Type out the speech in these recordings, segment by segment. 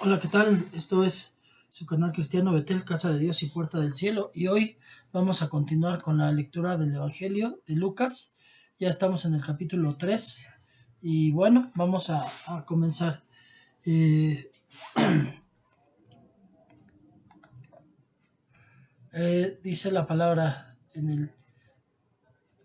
Hola, ¿qué tal? Esto es su canal cristiano Betel, Casa de Dios y Puerta del Cielo. Y hoy vamos a continuar con la lectura del Evangelio de Lucas. Ya estamos en el capítulo 3. Y bueno, vamos a comenzar. Eh, dice la palabra en el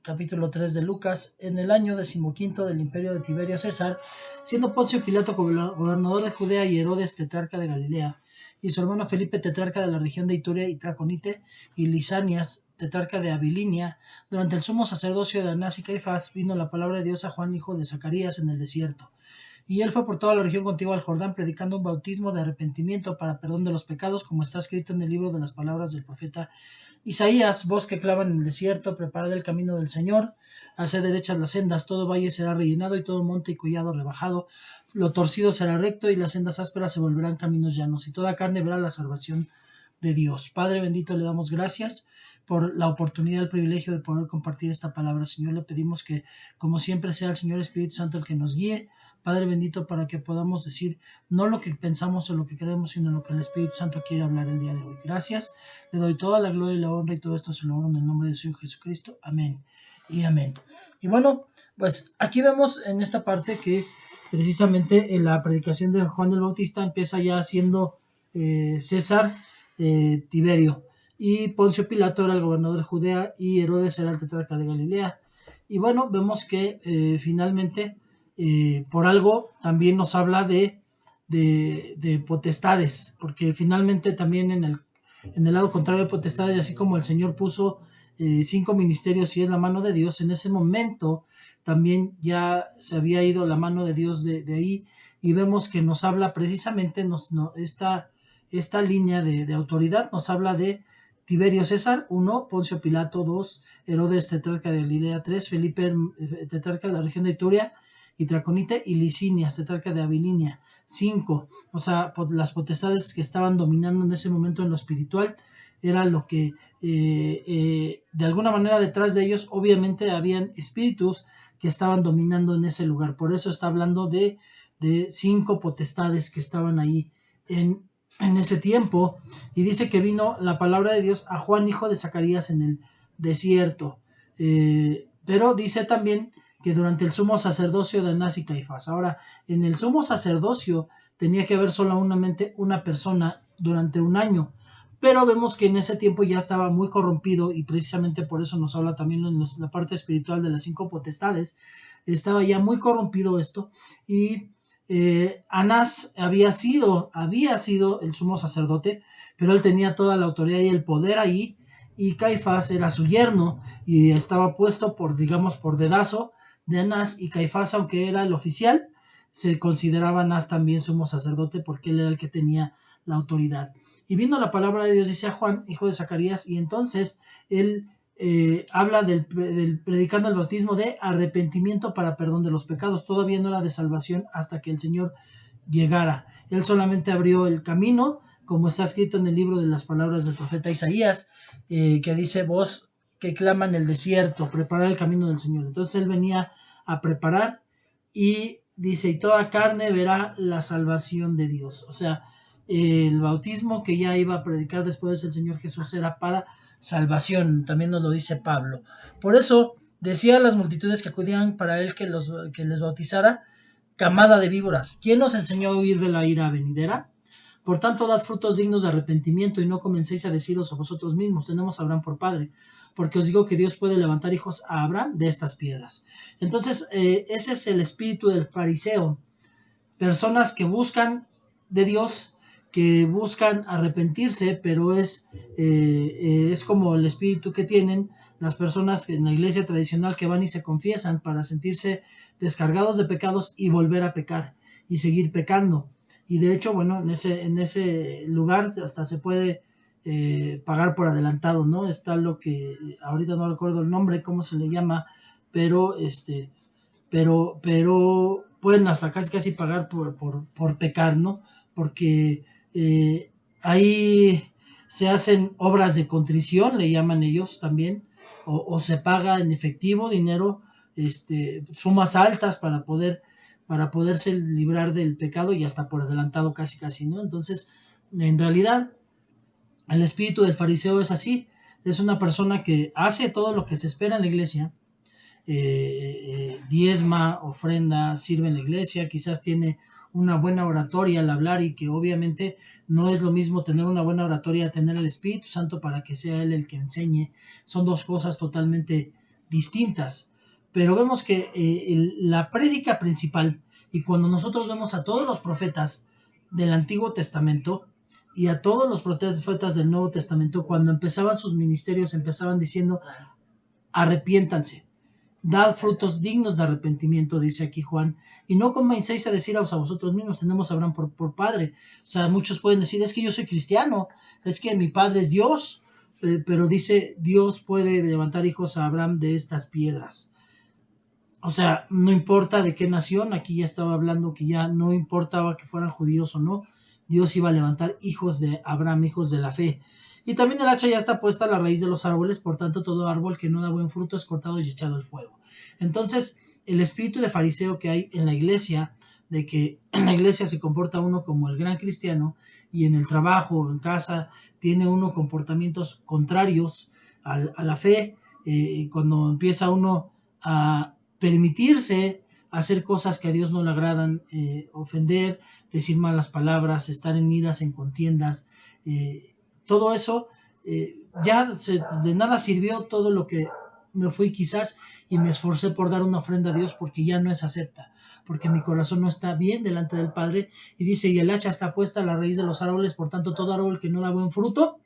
capítulo 3 de Lucas: en el año 15 del imperio de Tiberio César, siendo Poncio Pilato gobernador de Judea y Herodes tetrarca de Galilea, y su hermano Felipe tetrarca de la región de Iturea y Traconite, y Lisanias tetrarca de Abilinia, durante el sumo sacerdocio de Anás y Caifás, vino la palabra de Dios a Juan, hijo de Zacarías, en el desierto. Y él fue por toda la región contigua al Jordán, predicando un bautismo de arrepentimiento para perdón de los pecados, como está escrito en el libro de las palabras del profeta Isaías: voz que clavan en el desierto, preparad el camino del Señor, haced derechas las sendas, todo valle será rellenado y todo monte y collado rebajado, lo torcido será recto y las sendas ásperas se volverán caminos llanos, y toda carne verá la salvación de Dios. Padre bendito, le damos gracias por la oportunidad, el privilegio de poder compartir esta palabra. Señor, le pedimos que, como siempre, sea el Señor Espíritu Santo el que nos guíe, Padre bendito, para que podamos decir no lo que pensamos o lo que queremos, sino lo que el Espíritu Santo quiere hablar el día de hoy. Gracias, le doy toda la gloria y la honra, y todo esto se lo oro en el nombre de su Hijo Jesucristo. Amén y amén. Y bueno, pues aquí vemos en esta parte que precisamente en la predicación de Juan el Bautista empieza ya siendo César Tiberio, y Poncio Pilato era el gobernador de Judea y Herodes era el tetrarca de Galilea. Y bueno, vemos que finalmente por algo también nos habla de potestades, porque finalmente también en el lado contrario de potestades, así como el Señor puso 5 ministerios y es la mano de Dios, en ese momento también ya se había ido la mano de Dios de ahí, y vemos que nos habla precisamente esta línea de autoridad, nos habla de Tiberio César, 1, Poncio Pilato, 2, Herodes tetrarca de Galilea, 3, Felipe tetrarca de la región de Iturea y Traconite, y Lisinias tetrarca de Abilinia, 5, o sea, las potestades que estaban dominando en ese momento en lo espiritual era lo que de alguna manera detrás de ellos obviamente habían espíritus que estaban dominando en ese lugar. Por eso está hablando de 5 potestades que estaban ahí en ese tiempo. Y dice que vino la palabra de Dios a Juan, hijo de Zacarías, en el desierto. Pero dice también que durante el sumo sacerdocio de Anás y Caifás. Ahora, en el sumo sacerdocio tenía que haber solamente una persona durante un año, pero vemos que en ese tiempo ya estaba muy corrompido, y precisamente por eso nos habla también en la parte espiritual de las 5 potestades. Estaba ya muy corrompido esto, y Anás había sido el sumo sacerdote, pero él tenía toda la autoridad y el poder ahí, y Caifás era su yerno y estaba puesto digamos, por dedazo de Anás, y Caifás, aunque era el oficial, se consideraba Anás también sumo sacerdote porque él era el que tenía la autoridad. Y vino la palabra de Dios, dice a Juan, hijo de Zacarías, y entonces él habla del predicando el bautismo de arrepentimiento para perdón de los pecados. Todavía no era de salvación hasta que el Señor llegara. Él solamente abrió el camino, como está escrito en el libro de las palabras del profeta Isaías, que dice: voz que clama en el desierto, preparar el camino del Señor. Entonces él venía a preparar, y dice: y toda carne verá la salvación de Dios. O sea, el bautismo que ya iba a predicar después el Señor Jesús era para salvación, también nos lo dice Pablo. Por eso decía a las multitudes que acudían para él que les bautizara: camada de víboras, ¿quién os enseñó a huir de la ira venidera? Por tanto, dad frutos dignos de arrepentimiento, y no comencéis a deciros a vosotros mismos: tenemos a Abraham por padre, porque os digo que Dios puede levantar hijos a Abraham de estas piedras. Entonces, ese es el espíritu del fariseo: personas que buscan de Dios, que buscan arrepentirse, pero es como el espíritu que tienen las personas en la iglesia tradicional, que van y se confiesan para sentirse descargados de pecados y volver a pecar y seguir pecando. Y de hecho, bueno, en ese lugar hasta se puede pagar por adelantado, ¿no? Está lo que ahorita no recuerdo el nombre, cómo se le llama, pero pero pueden hasta casi pagar por pecar, ¿no? Porque ahí se hacen obras de contrición, le llaman ellos también, o se paga en efectivo, dinero, sumas altas para poder para poderse librar del pecado y hasta por adelantado casi, ¿no? Entonces, en realidad, el espíritu del fariseo es así, es una persona que hace todo lo que se espera en la iglesia, diezma, ofrenda, sirve en la iglesia, quizás tiene una buena oratoria al hablar y que obviamente no es lo mismo tener una buena oratoria a tener el Espíritu Santo para que sea Él el que enseñe, son dos cosas totalmente distintas, pero vemos que la prédica principal y cuando nosotros vemos a todos los profetas del Antiguo Testamento y a todos los profetas del Nuevo Testamento, cuando empezaban sus ministerios empezaban diciendo arrepiéntanse, dad frutos dignos de arrepentimiento, dice aquí Juan, y no comencéis a decir a vosotros mismos, tenemos a Abraham por padre. O sea, muchos pueden decir, es que yo soy cristiano, es que mi padre es Dios, pero dice, Dios puede levantar hijos a Abraham de estas piedras. O sea, no importa de qué nación, aquí ya estaba hablando que ya no importaba que fueran judíos o no, Dios iba a levantar hijos de Abraham, hijos de la fe. Y también el hacha ya está puesta a la raíz de los árboles, por tanto todo árbol que no da buen fruto es cortado y echado al fuego. Entonces, el espíritu de fariseo que hay en la iglesia, de que en la iglesia se comporta uno como el gran cristiano y en el trabajo o en casa tiene uno comportamientos contrarios a la fe, cuando empieza uno a permitirse hacer cosas que a Dios no le agradan, ofender, decir malas palabras, estar en iras, en contiendas, todo eso, de nada sirvió todo lo que me fui quizás y me esforcé por dar una ofrenda a Dios porque ya no es acepta, porque mi corazón no está bien delante del Padre y dice, y el hacha está puesta a la raíz de los árboles, por tanto todo árbol que no da buen fruto,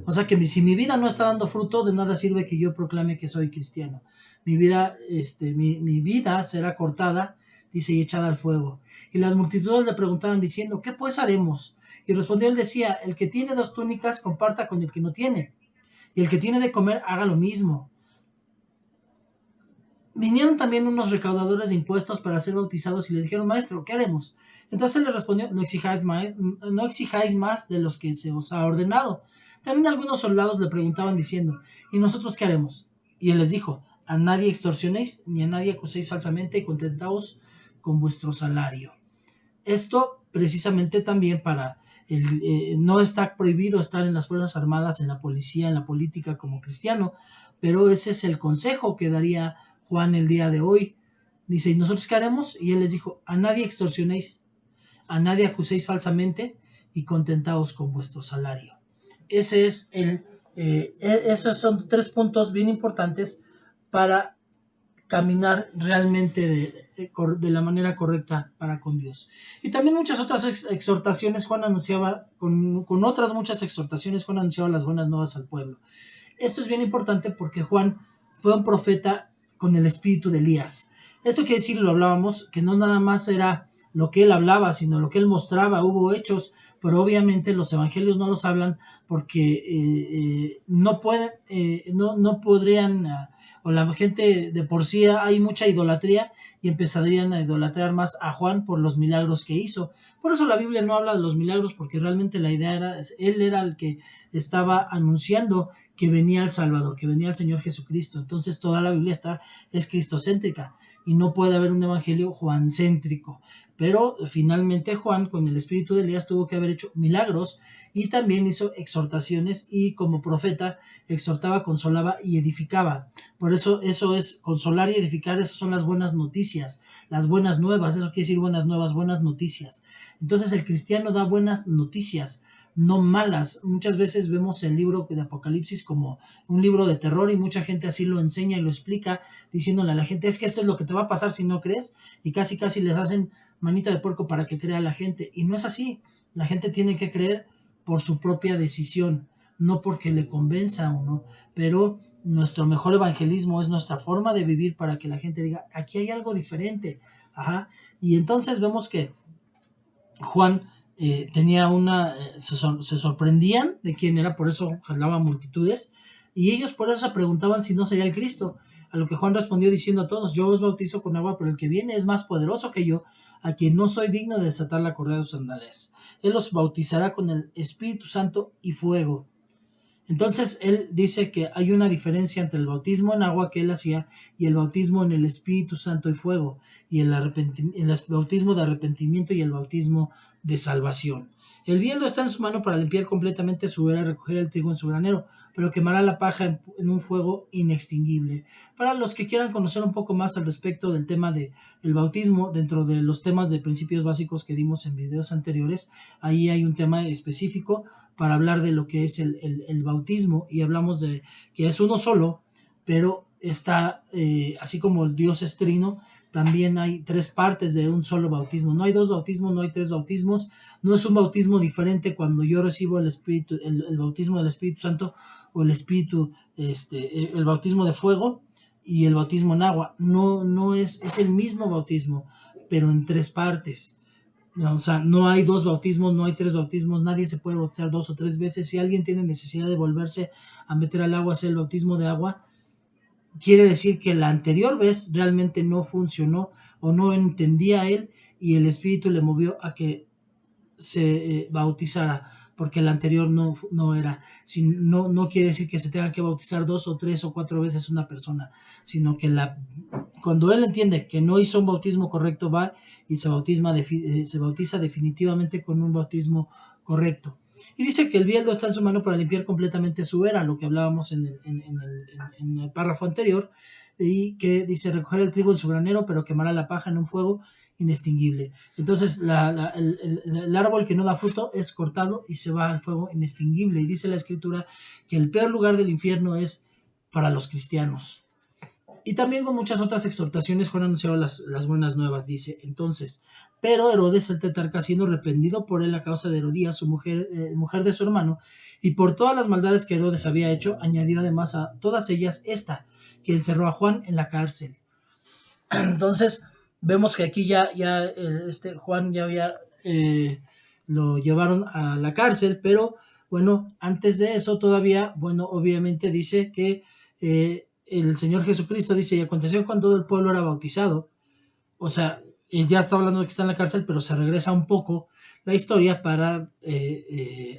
o sea que si mi vida no está dando fruto, de nada sirve que yo proclame que soy cristiano. Mi vida, mi vida será cortada, dice, y echada al fuego. Y las multitudes le preguntaban diciendo, ¿qué pues haremos? Y respondió él decía, el que tiene 2 túnicas comparta con el que no tiene, y el que tiene de comer haga lo mismo. Vinieron también unos recaudadores de impuestos para ser bautizados y le dijeron, maestro, ¿qué haremos? Entonces él le respondió, no exijáis más de los que se os ha ordenado. También algunos soldados le preguntaban diciendo, ¿y nosotros qué haremos? Y él les dijo, a nadie extorsionéis, ni a nadie acuséis falsamente, y contentaos con vuestro salario. Esto precisamente también no está prohibido estar en las Fuerzas Armadas, en la policía, en la política como cristiano, pero ese es el consejo que daría Juan el día de hoy. Dice, ¿y nosotros qué haremos? Y él les dijo, a nadie extorsionéis, a nadie acuséis falsamente y contentaos con vuestro salario. Esos son 3 puntos bien importantes para caminar realmente de la manera correcta para con Dios. Y también muchas otras exhortaciones Juan anunciaba, con otras muchas exhortaciones Juan anunciaba las buenas nuevas al pueblo. Esto es bien importante porque Juan fue un profeta con el espíritu de Elías. Esto quiere decir, lo hablábamos, que no nada más era lo que él hablaba, sino lo que él mostraba, hubo hechos, pero obviamente los evangelios no los hablan porque no pueden, no podrían, o la gente de por sí hay mucha idolatría y empezarían a idolatrar más a Juan por los milagros que hizo. Por eso la Biblia no habla de los milagros, porque realmente la idea era, él era el que estaba anunciando que venía el Salvador, que venía el Señor Jesucristo. Entonces toda la Biblia es cristocéntrica y no puede haber un evangelio juancéntrico. Pero finalmente Juan, con el espíritu de Elías, tuvo que haber hecho milagros y también hizo exhortaciones y como profeta exhortaba, consolaba y edificaba. Por eso es consolar y edificar, esas son las buenas noticias, las buenas nuevas, eso quiere decir buenas nuevas, buenas noticias. Entonces el cristiano da buenas noticias, no malas. Muchas veces vemos el libro de Apocalipsis como un libro de terror y mucha gente así lo enseña y lo explica diciéndole a la gente, es que esto es lo que te va a pasar si no crees, y casi les hacen manita de puerco para que crea la gente, y no es así. La gente tiene que creer por su propia decisión, no porque le convenza a uno, pero nuestro mejor evangelismo es nuestra forma de vivir para que la gente diga, aquí hay algo diferente. Ajá. Y entonces vemos que Juan tenía se sorprendían de quién era, por eso jalaba multitudes, y ellos por eso se preguntaban si no sería el Cristo, a lo que Juan respondió diciendo a todos, yo os bautizo con agua, pero el que viene es más poderoso que yo, a quien no soy digno de desatar la correa de sus sandalias. Él los bautizará con el Espíritu Santo y fuego. Entonces él dice que hay una diferencia entre el bautismo en agua que él hacía y el bautismo en el Espíritu Santo y fuego, y el bautismo de arrepentimiento y el bautismo de salvación. El viento está en su mano para limpiar completamente su era, recoger el trigo en su granero, pero quemará la paja en un fuego inextinguible. Para los que quieran conocer un poco más al respecto del tema del bautismo, dentro de los temas de principios básicos que dimos en videos anteriores, ahí hay un tema específico para hablar de lo que es el bautismo, y hablamos de que es uno solo, pero está, así como el Dios es trino, también hay tres partes de un solo bautismo. No hay dos bautismos, no hay tres bautismos, no es un bautismo diferente cuando yo recibo el Espíritu, el bautismo del Espíritu Santo o el Espíritu, el bautismo de fuego y el bautismo en agua. No, no es el mismo bautismo, pero en tres partes. O sea, no hay dos bautismos, no hay tres bautismos, nadie se puede bautizar dos o tres veces. Si alguien tiene necesidad de volverse a meter al agua, hacer el bautismo de agua, quiere decir que la anterior vez realmente no funcionó o no entendía él, y el Espíritu le movió a que se bautizara, porque el anterior no era. No quiere decir que se tenga que bautizar dos o tres o cuatro veces una persona, sino que cuando él entiende que no hizo un bautismo correcto, va y se bautiza definitivamente con un bautismo correcto. Y dice que el bieldo está en su mano para limpiar completamente su era, lo que hablábamos en el párrafo anterior, y que dice recoger el trigo en su granero, pero quemará la paja en un fuego inextinguible. Entonces el árbol que no da fruto es cortado y se va al fuego inextinguible. Y dice la escritura que el peor lugar del infierno es para los cristianos. Y también con muchas otras exhortaciones Juan anunció las buenas nuevas, dice. Entonces, pero Herodes el tetrarca, siendo reprendido por él a causa de Herodías, su mujer de su hermano, y por todas las maldades que Herodes había hecho, añadió además a todas ellas esta, que encerró a Juan en la cárcel. Entonces, vemos que aquí ya Juan ya había, lo llevaron a la cárcel, pero bueno, antes de eso todavía, bueno, obviamente dice que el Señor Jesucristo dice, y aconteció cuando todo el pueblo era bautizado. O sea, ya está hablando de que está en la cárcel, pero se regresa un poco la historia para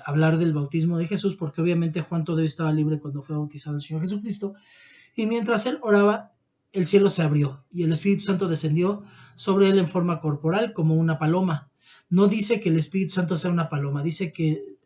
hablar del bautismo de Jesús, porque obviamente Juan todavía estaba libre cuando fue bautizado el Señor Jesucristo. Y mientras él oraba, el cielo se abrió y el Espíritu Santo descendió sobre él en forma corporal como una paloma. No dice que el Espíritu Santo sea una paloma, dice que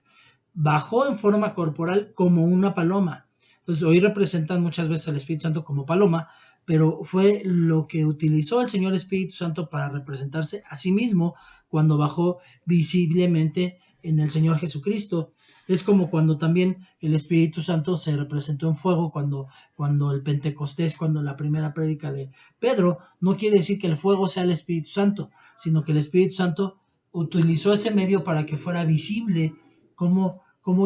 bajó en forma corporal como una paloma. Entonces hoy representan muchas veces al Espíritu Santo como paloma, pero fue lo que utilizó el Señor Espíritu Santo para representarse a sí mismo cuando bajó visiblemente en el Señor Jesucristo. Es como cuando también el Espíritu Santo se representó en fuego cuando el Pentecostés, cuando la primera prédica de Pedro. No quiere decir que el fuego sea el Espíritu Santo, sino que el Espíritu Santo utilizó ese medio para que fuera visible cómo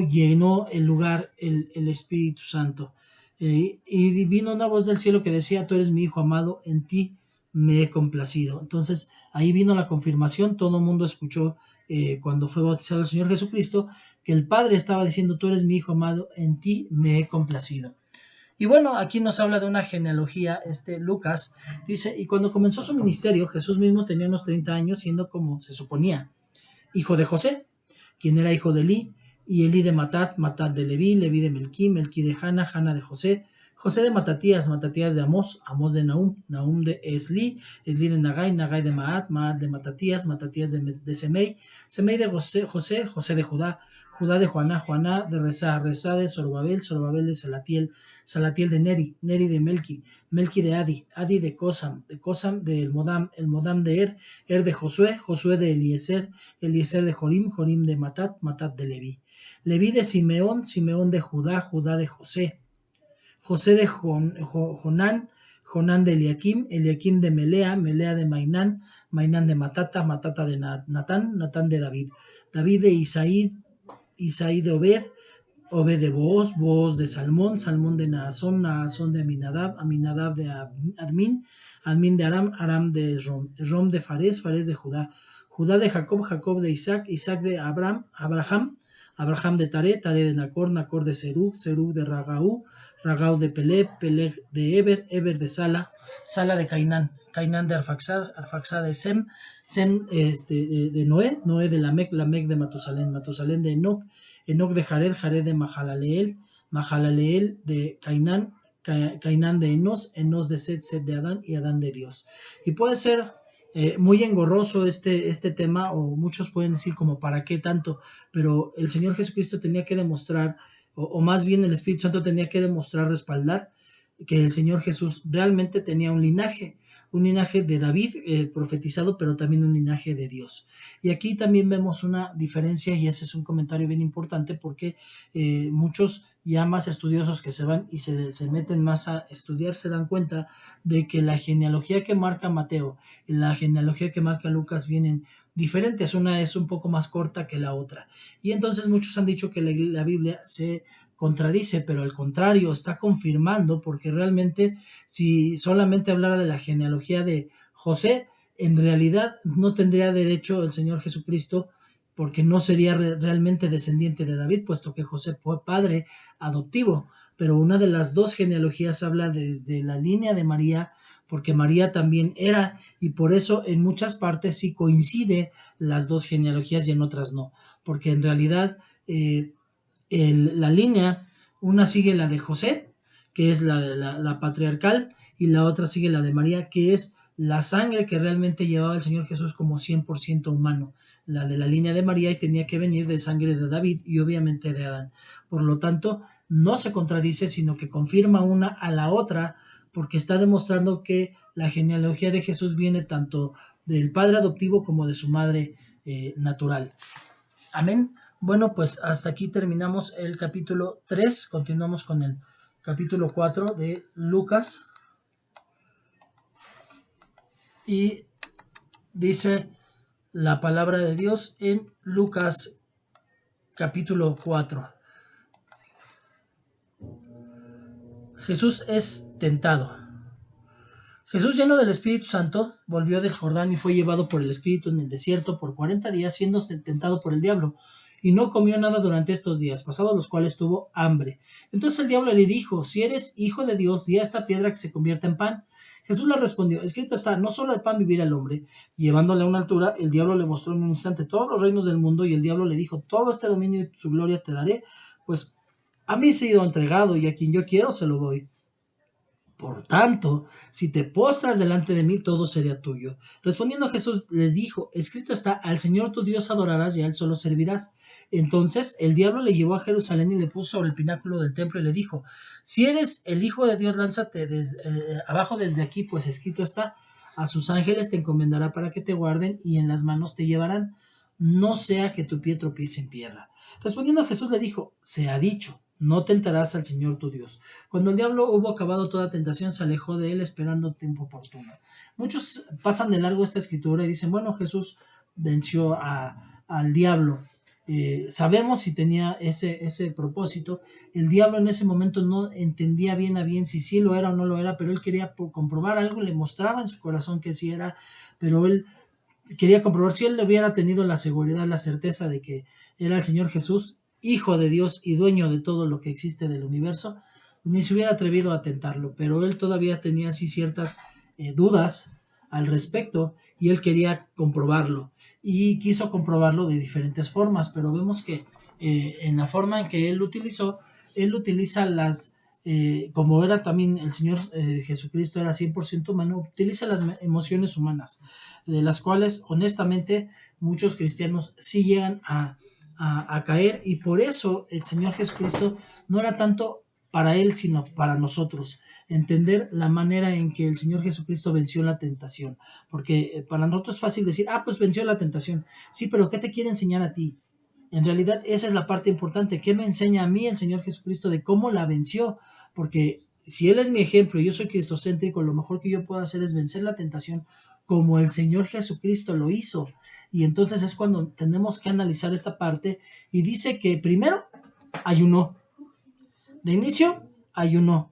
llenó el lugar el Espíritu Santo. Y vino una voz del cielo que decía, tú eres mi hijo amado, en ti me he complacido. Entonces ahí vino la confirmación, todo el mundo escuchó cuando fue bautizado el Señor Jesucristo, que el Padre estaba diciendo, tú eres mi hijo amado, en ti me he complacido. Y bueno, aquí nos habla de una genealogía, Lucas, dice, y cuando comenzó su ministerio, Jesús mismo tenía unos 30 años, siendo como se suponía, hijo de José, quien era hijo de Elí, y Elí de Matat, Matat de Leví, Leví de Melquí, Melquí de Jana, Jana de José, José de Matatías, Matatías de Amós, Amós de Nahum, Nahum de Esli, Esli de Nagai, Nagai de Maat, Maat de Matatías, Matatías de Semei, Semei de José, José de Judá, Judá de Juaná, Juaná de Rezá, Rezá de Zorobabel, Zorobabel de Salatiel, Salatiel de Neri, Neri de Melqui, Melqui de Adi, Adi de Cosam de el Modam de de Josué, Josué de Eliezer, Eliezer de Jorim, Jorim de Matat, Matat de Leví, Leví de Simeón, Simeón de Judá, Judá de José, José de Jonán, Jonán de Eliakim, Eliakim de Melea, Melea de Mainán, Mainán de Matata, Matata de Natán, Natán de David, David de Isaí, Isaí de Obed, Obed de Booz, Booz de Salmón, Salmón de Naasón, Naasón de Aminadab, Aminadab de Admin, Admin de Aram, Aram de Rom, Rom de Fares, Fares de Judá, Judá de Jacob, Jacob de Isaac, Isaac de Abraham, Abraham de Taré, Taré de Nacor, Nacor de Serug, Serug de Ragaú, Ragaú de Peleg, Peleg de Eber, Eber de Sala, Sala de Cainán, Cainán de Arfaxad, Arfaxad de Sem, Sem de Noé, Noé de Lamec, Lamec de Matusalén, Matusalén de Enoc, Enoc de Jared, Jared de Mahalaleel, Mahalaleel de Cainán, Cainán de Enos, Enos de Set, Set de Adán y Adán de Dios. Y puede ser muy engorroso este tema, o muchos pueden decir como para qué tanto, pero el Señor Jesucristo tenía que demostrar, o más bien el Espíritu Santo tenía que demostrar, respaldar que el Señor Jesús realmente tenía un linaje de David profetizado, pero también un linaje de Dios. Y aquí también vemos una diferencia, y ese es un comentario bien importante, porque muchos ya más estudiosos que se van y se meten más a estudiar se dan cuenta de que la genealogía que marca Mateo y la genealogía que marca Lucas vienen diferentes, una es un poco más corta que la otra. Y entonces muchos han dicho que la Biblia se contradice, pero al contrario, está confirmando, porque realmente si solamente hablara de la genealogía de José, en realidad no tendría derecho el Señor Jesucristo, porque no sería realmente descendiente de David, puesto que José fue padre adoptivo. Pero una de las dos genealogías habla desde la línea de María, porque María también era, y por eso en muchas partes sí coincide las dos genealogías y en otras no, porque en realidad la línea, una sigue la de José, que es la patriarcal, y la otra sigue la de María, que es la sangre que realmente llevaba el Señor Jesús como 100% humano, la de la línea de María, y tenía que venir de sangre de David y obviamente de Adán. Por lo tanto, no se contradice, sino que confirma una a la otra, porque está demostrando que la genealogía de Jesús viene tanto del padre adoptivo como de su madre natural. Amén. Bueno, pues hasta aquí terminamos el capítulo 3. Continuamos con el capítulo 4 de Lucas. Y dice la palabra de Dios en Lucas capítulo 4. Jesús es tentado. Jesús, lleno del Espíritu Santo, volvió del Jordán y fue llevado por el Espíritu en el desierto por 40 días, siendo tentado por el diablo. Y no comió nada durante estos días, pasados los cuales tuvo hambre. Entonces el diablo le dijo: si eres hijo de Dios, di a esta piedra que se convierta en pan. Jesús le respondió: escrito está, no solo de pan vivirá el hombre. Llevándole a una altura, el diablo le mostró en un instante todos los reinos del mundo, y el diablo le dijo: todo este dominio y su gloria te daré, pues a mí se ha sido entregado, y a quien yo quiero se lo doy. Por tanto, si te postras delante de mí, todo sería tuyo. Respondiendo Jesús le dijo: escrito está, al Señor tu Dios adorarás y a él solo servirás. Entonces el diablo le llevó a Jerusalén y le puso sobre el pináculo del templo y le dijo: si eres el Hijo de Dios, lánzate abajo desde aquí, pues escrito está, a sus ángeles te encomendará para que te guarden y en las manos te llevarán, no sea que tu pie tropiece en piedra. Respondiendo Jesús le dijo: se ha dicho, no tentarás al Señor tu Dios. Cuando el diablo hubo acabado toda tentación, se alejó de él esperando tiempo oportuno. Muchos pasan de largo esta escritura y dicen: bueno, Jesús venció al diablo. Sabemos si tenía ese propósito. El diablo en ese momento no entendía bien a bien si sí lo era o no lo era, pero él quería comprobar algo, le mostraba en su corazón que sí era, pero él quería comprobar. Si él hubiera tenido la seguridad, la certeza de que era el Señor Jesús, Hijo de Dios y dueño de todo lo que existe del universo, ni se hubiera atrevido a tentarlo, pero él todavía tenía así ciertas dudas al respecto, y él quería comprobarlo, y quiso comprobarlo de diferentes formas, pero vemos que en la forma en que él utiliza como era también el Señor Jesucristo, era 100% humano, utiliza las emociones humanas, de las cuales honestamente muchos cristianos sí llegan a caer, y por eso el Señor Jesucristo no era tanto para él, sino para nosotros, entender la manera en que el Señor Jesucristo venció la tentación, porque para nosotros es fácil decir: pues venció la tentación, sí, pero ¿qué te quiere enseñar a ti? En realidad esa es la parte importante. ¿Qué me enseña a mí el Señor Jesucristo de cómo la venció? Porque si Él es mi ejemplo y yo soy cristocéntrico, lo mejor que yo puedo hacer es vencer la tentación como el Señor Jesucristo lo hizo. Y entonces es cuando tenemos que analizar esta parte, y dice que primero ayunó. De inicio ayunó.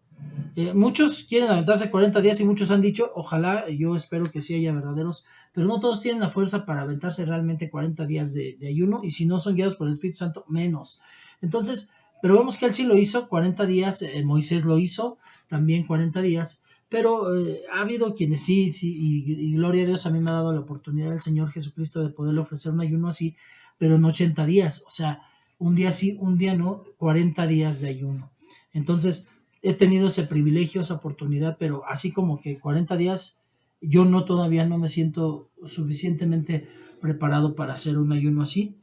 Muchos quieren aventarse 40 días y muchos han dicho, ojalá, yo espero que sí haya verdaderos, pero no todos tienen la fuerza para aventarse realmente 40 días de ayuno, y si no son guiados por el Espíritu Santo, menos. Entonces, pero vemos que él sí lo hizo, 40 días, Moisés lo hizo también 40 días, pero ha habido quienes sí, y gloria a Dios, a mí me ha dado la oportunidad del Señor Jesucristo de poderle ofrecer un ayuno así, pero en 80 días, o sea, un día sí, un día no, 40 días de ayuno. Entonces, he tenido ese privilegio, esa oportunidad, pero así como que 40 días, yo no todavía no me siento suficientemente preparado para hacer un ayuno así.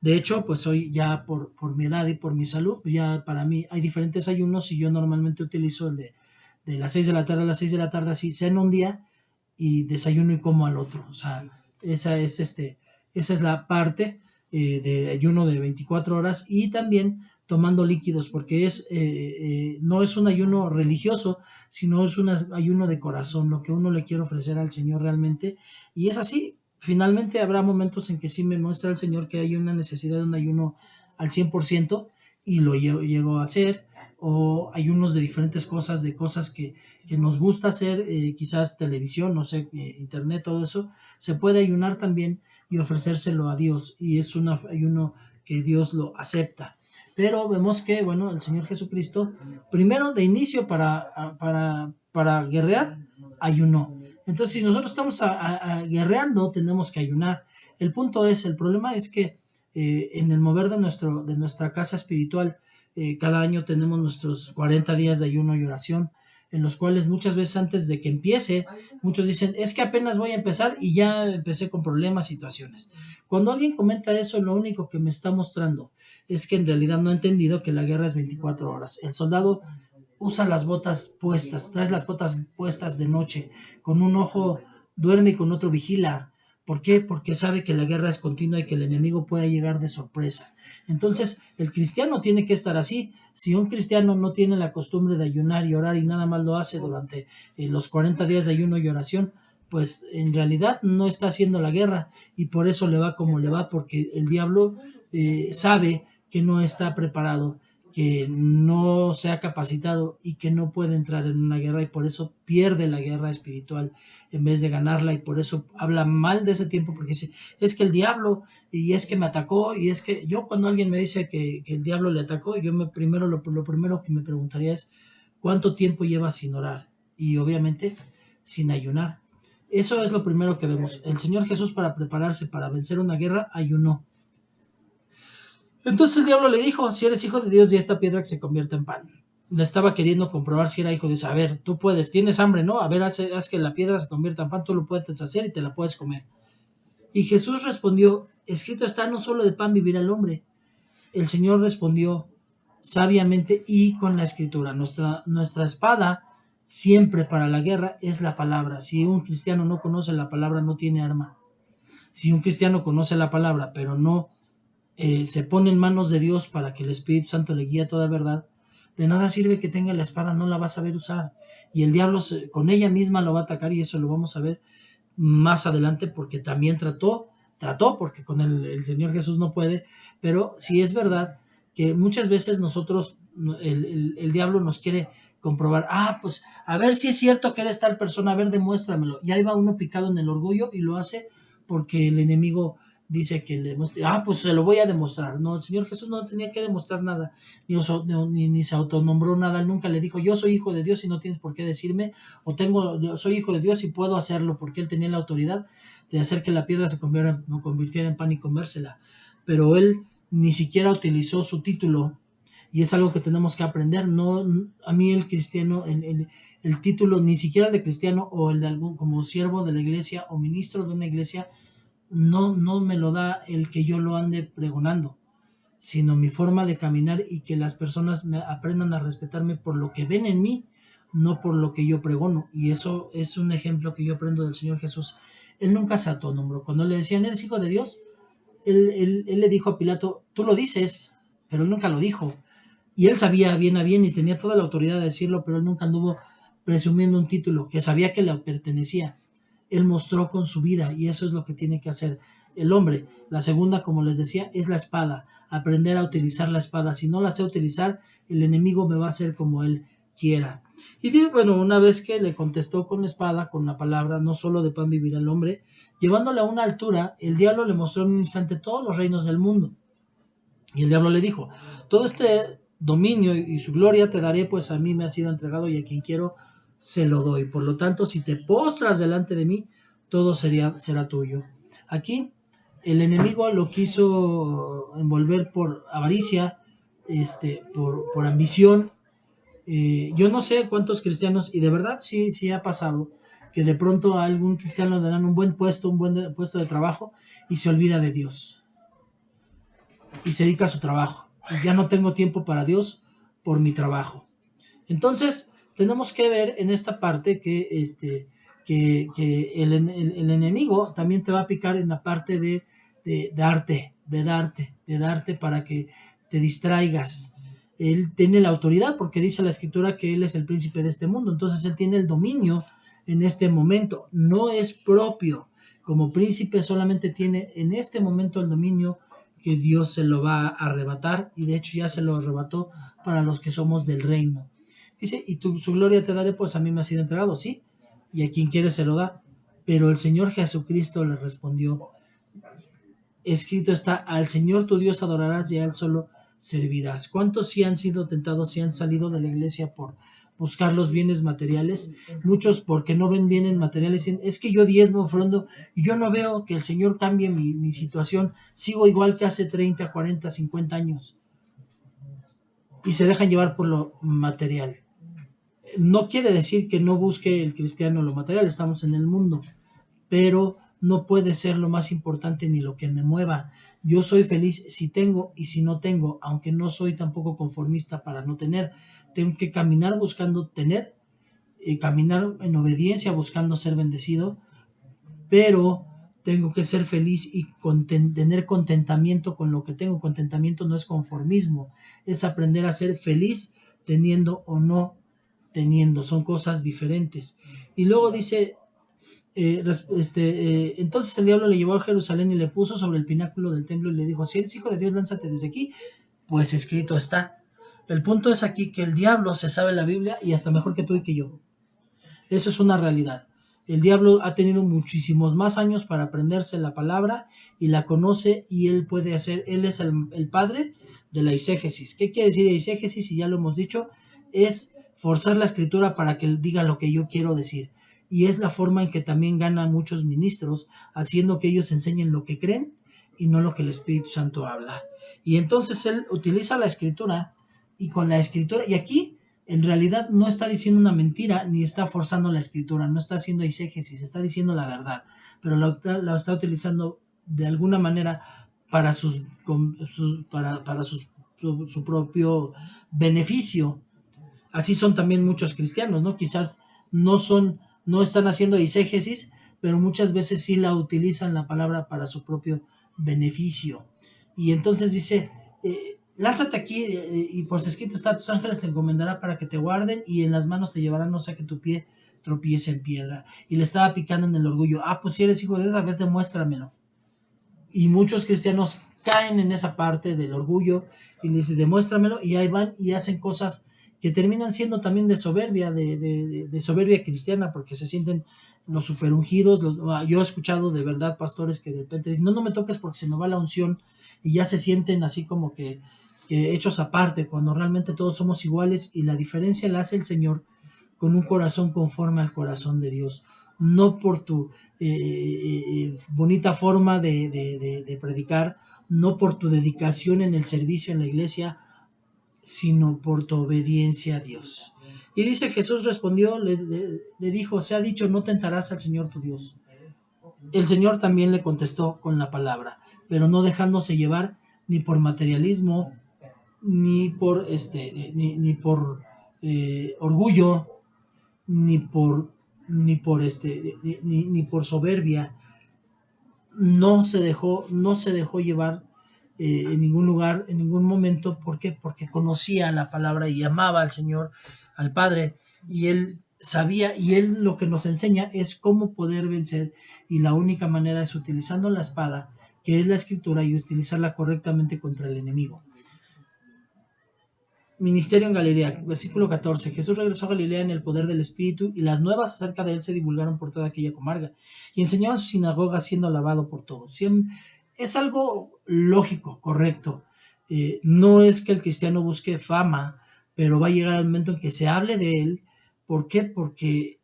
De hecho, pues hoy ya por mi edad y por mi salud, ya para mí hay diferentes ayunos y yo normalmente utilizo el de las 6 de la tarde a las 6 de la tarde, así ceno un día y desayuno y como al otro. O sea, esa es la parte de ayuno de 24 horas y también tomando líquidos, porque no es un ayuno religioso, sino es un ayuno de corazón, lo que uno le quiere ofrecer al Señor realmente. Y es así, finalmente habrá momentos en que sí me muestra el Señor que hay una necesidad de un ayuno al 100% y lo llego a hacer, o ayunos de diferentes cosas, de cosas que nos gusta hacer, quizás televisión, no sé, internet, todo eso, se puede ayunar también y ofrecérselo a Dios, y es un ayuno que Dios lo acepta. Pero vemos que, bueno, el Señor Jesucristo, primero de inicio para guerrear, ayunó. Entonces, si nosotros estamos guerreando, tenemos que ayunar. El problema es que en el mover de nuestra casa espiritual, cada año tenemos nuestros 40 días de ayuno y oración, en los cuales muchas veces antes de que empiece, muchos dicen, es que apenas voy a empezar y ya empecé con problemas, situaciones. Cuando alguien comenta eso, lo único que me está mostrando es que en realidad no ha entendido que la guerra es 24 horas. El soldado usa las botas puestas, trae las botas puestas de noche, con un ojo duerme y con otro vigila. ¿Por qué? Porque sabe que la guerra es continua y que el enemigo puede llegar de sorpresa. Entonces, el cristiano tiene que estar así. Si un cristiano no tiene la costumbre de ayunar y orar y nada más lo hace durante los 40 días de ayuno y oración, pues en realidad no está haciendo la guerra y por eso le va como le va, porque el diablo sabe que no está preparado, que no se ha capacitado y que no puede entrar en una guerra y por eso pierde la guerra espiritual en vez de ganarla, y por eso habla mal de ese tiempo, porque dice, es que el diablo y es que me atacó, y es que yo cuando alguien me dice que el diablo le atacó, yo lo primero que me preguntaría es ¿cuánto tiempo lleva sin orar? Y obviamente sin ayunar. Eso es lo primero que vemos. El Señor Jesús, para prepararse para vencer una guerra, ayunó. Entonces el diablo le dijo, si eres hijo de Dios, y esta piedra que se convierta en pan. Le estaba queriendo comprobar si era hijo de Dios. A ver, tú puedes, tienes hambre, ¿no? A ver, haz que la piedra se convierta en pan, tú lo puedes hacer y te la puedes comer. Y Jesús respondió, escrito está, no solo de pan vivirá el hombre. El Señor respondió sabiamente y con la escritura. Nuestra espada siempre para la guerra es la palabra. Si un cristiano no conoce la palabra, no tiene arma. Si un cristiano conoce la palabra, pero no se pone en manos de Dios para que el Espíritu Santo le guíe a toda verdad, de nada sirve que tenga la espada, no la va a saber usar. Y el diablo con ella misma lo va a atacar, y eso lo vamos a ver más adelante, porque también trató, porque con el Señor Jesús no puede, pero sí es verdad que muchas veces nosotros, el diablo nos quiere comprobar, pues a ver si es cierto que eres tal persona, a ver, demuéstramelo. Y ahí va uno picado en el orgullo y lo hace porque el enemigo dice que le demuestre, pues se lo voy a demostrar. No, el Señor Jesús no tenía que demostrar nada, ni se autonombró nada. Él nunca le dijo, yo soy hijo de Dios y no tienes por qué decirme, o yo soy hijo de Dios y puedo hacerlo, porque él tenía la autoridad de hacer que la piedra se convirtiera en pan y comérsela. Pero él ni siquiera utilizó su título, y es algo que tenemos que aprender. No, a mí el cristiano, el título, ni siquiera el de cristiano o el de algún como siervo de la iglesia o ministro de una iglesia, no me lo da el que yo lo ande pregonando, sino mi forma de caminar, y que las personas me aprendan a respetarme por lo que ven en mí, no por lo que yo pregono. Y eso es un ejemplo que yo aprendo del Señor Jesús. Él nunca se autonombró. Cuando le decían, ¿eres hijo de Dios? Él le dijo a Pilato, tú lo dices, pero él nunca lo dijo. Y él sabía bien a bien y tenía toda la autoridad de decirlo, pero él nunca anduvo presumiendo un título que sabía que le pertenecía. Él mostró con su vida, y eso es lo que tiene que hacer el hombre. La segunda, como les decía, es la espada. Aprender a utilizar la espada. Si no la sé utilizar, el enemigo me va a hacer como él quiera. Y bueno, una vez que le contestó con la espada, con la palabra, no solo de pan vivirá el hombre, llevándole a una altura, el diablo le mostró en un instante todos los reinos del mundo. Y el diablo le dijo, todo este dominio y su gloria te daré, pues a mí me ha sido entregado y a quien quiero se lo doy. Por lo tanto, si te postras delante de mí, todo será tuyo. Aquí el enemigo lo quiso envolver por avaricia, por ambición, Yo no sé cuántos cristianos, y de verdad sí ha pasado, que de pronto a algún cristiano le dan un buen puesto de trabajo y se olvida de Dios y se dedica a su trabajo. Y ya no tengo tiempo para Dios por mi trabajo. Entonces, tenemos que ver en esta parte que, que el enemigo también te va a picar en la parte de darte para que te distraigas. Él tiene la autoridad porque dice la escritura que él es el príncipe de este mundo. Entonces, él tiene el dominio en este momento. No es propio. Como príncipe solamente tiene en este momento el dominio que Dios se lo va a arrebatar, y de hecho ya se lo arrebató para los que somos del reino. Dice, y su gloria te daré, pues a mí me ha sido entregado, sí, y a quien quiere se lo da. Pero el Señor Jesucristo le respondió, escrito está, al Señor tu Dios adorarás y a Él solo servirás. ¿Cuántos sí han sido tentados, sí han salido de la iglesia por buscar los bienes materiales? Muchos porque no ven bienes materiales, dicen, es que yo diezmo, ofrendo, y yo no veo que el Señor cambie mi situación, sigo igual que hace 30, 40, 50 años, y se dejan llevar por lo material. No quiere decir que no busque el cristiano lo material, estamos en el mundo, pero no puede ser lo más importante ni lo que me mueva. Yo soy feliz si tengo y si no tengo, aunque no soy tampoco conformista para no tener. Tengo que caminar buscando tener, caminar en obediencia buscando ser bendecido, pero tengo que ser feliz y tener contentamiento con lo que tengo. Contentamiento no es conformismo, es aprender a ser feliz teniendo o no teniendo, son cosas diferentes. Y luego dice, entonces el diablo le llevó a Jerusalén y le puso sobre el pináculo del templo y le dijo, si eres hijo de Dios, lánzate desde aquí, pues escrito está. El punto es aquí que el diablo se sabe la Biblia y hasta mejor que tú y que yo. Eso es una realidad. El diablo ha tenido muchísimos más años para aprenderse la palabra y la conoce, y él puede hacer, él es el padre de la eisegesis. ¿Qué quiere decir eisegesis? Y ya lo hemos dicho, es forzar la escritura para que él diga lo que yo quiero decir. Y es la forma en que también ganan muchos ministros, haciendo que ellos enseñen lo que creen y no lo que el Espíritu Santo habla. Y entonces él utiliza la escritura, y con la escritura, y aquí en realidad no está diciendo una mentira ni está forzando la escritura, no está haciendo eisegesis, está diciendo la verdad, pero la está utilizando de alguna manera para su propio beneficio. Así son también muchos cristianos, ¿no? Quizás no están haciendo eisegesis, pero muchas veces sí la utilizan la palabra para su propio beneficio. Y entonces dice, lánzate aquí, y por escrito está, tus ángeles te encomendará para que te guarden y en las manos te llevarán, no sea que tu pie tropiece en piedra. Y le estaba picando en el orgullo. Pues si eres hijo de Dios, a veces demuéstramelo. Y muchos cristianos caen en esa parte del orgullo y le dicen, demuéstramelo, y ahí van y hacen cosas que terminan siendo también de soberbia, de soberbia cristiana, porque se sienten los superungidos. Yo he escuchado de verdad pastores que de repente dicen, no me toques porque se me va la unción, y ya se sienten así como que hechos aparte, cuando realmente todos somos iguales, y la diferencia la hace el Señor con un corazón conforme al corazón de Dios, no por tu bonita forma de predicar, no por tu dedicación en el servicio en la iglesia, sino por tu obediencia a Dios. Y dice, Jesús respondió, le dijo, se ha dicho, no tentarás al Señor tu Dios. El Señor también le contestó con la palabra, pero no dejándose llevar ni por materialismo, ni por ni por orgullo, ni por ni por soberbia. No se dejó llevar en ningún lugar, en ningún momento. ¿Por qué? Porque conocía la palabra y amaba al Señor, al Padre, y él sabía, y él lo que nos enseña es cómo poder vencer, y la única manera es utilizando la espada, que es la escritura, y utilizarla correctamente contra el enemigo. Ministerio en Galilea, versículo 14. Jesús regresó a Galilea en el poder del Espíritu, y las nuevas acerca de él se divulgaron por toda aquella comarca, y enseñaba en su sinagoga siendo alabado por todos. Es algo lógico, correcto. No es que el cristiano busque fama, pero va a llegar el momento en que se hable de él. ¿Por qué? Porque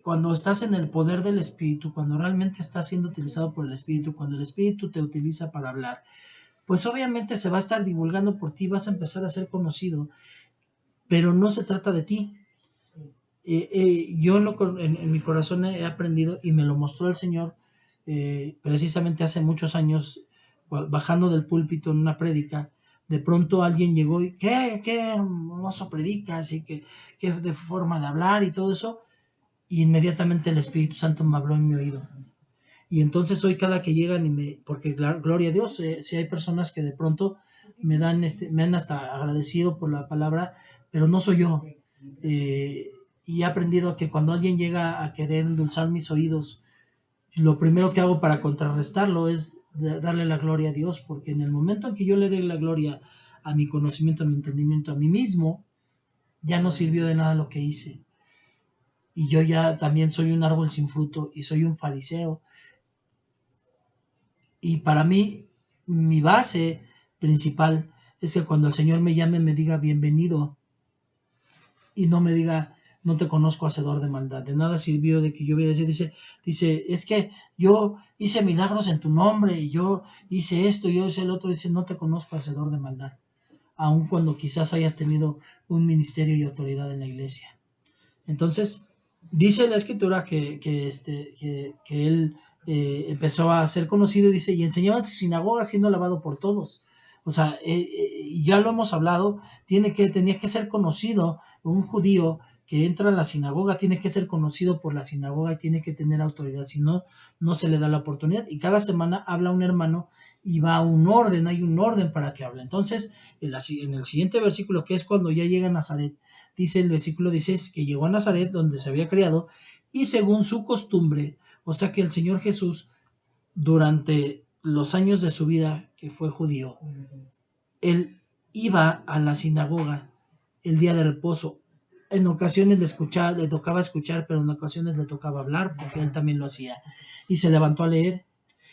cuando estás en el poder del Espíritu, cuando realmente estás siendo utilizado por el Espíritu, cuando el Espíritu te utiliza para hablar, pues obviamente se va a estar divulgando por ti, vas a empezar a ser conocido. pero no se trata de ti. Yo en mi corazón he aprendido y me lo mostró el Señor precisamente hace muchos años, bajando del púlpito en una prédica. De pronto alguien llegó y qué hermoso predicas y qué de forma de hablar y todo eso, y inmediatamente el Espíritu Santo me habló en mi oído. Y entonces hoy cada que llegan porque gloria a Dios, si hay personas que de pronto me han hasta agradecido por la palabra, pero no soy yo. Y he aprendido que cuando alguien llega a querer endulzar mis oídos, lo primero que hago para contrarrestarlo es darle la gloria a Dios, porque en el momento en que yo le dé la gloria a mi conocimiento, a mi entendimiento, a mí mismo, ya no sirvió de nada lo que hice. Y yo ya también soy un árbol sin fruto y soy un fariseo. Y para mí, mi base principal es que cuando el Señor me llame, me diga bienvenido y no me diga no te conozco, hacedor de maldad. De nada sirvió de que yo hubiera dicho, dice, es que yo hice milagros en tu nombre y yo hice esto, yo hice el otro. Dice, no te conozco, hacedor de maldad. Aun cuando quizás hayas tenido un ministerio y autoridad en la iglesia. Entonces, dice la escritura que él empezó a ser conocido, dice, y enseñaba en su sinagoga siendo alabado por todos. O sea, ya lo hemos hablado, tenía que ser conocido. Un judío que entra a la sinagoga tiene que ser conocido por la sinagoga y tiene que tener autoridad, si no, no se le da la oportunidad. Y cada semana habla un hermano y va a un orden, hay un orden para que hable. Entonces, en el siguiente versículo, que es cuando ya llega a Nazaret, dice el versículo 16 que llegó a Nazaret donde se había criado y según su costumbre, o sea que el Señor Jesús durante los años de su vida que fue judío, él iba a la sinagoga el día de reposo. En ocasiones le tocaba escuchar, pero en ocasiones le tocaba hablar, porque él también lo hacía. Y se levantó a leer.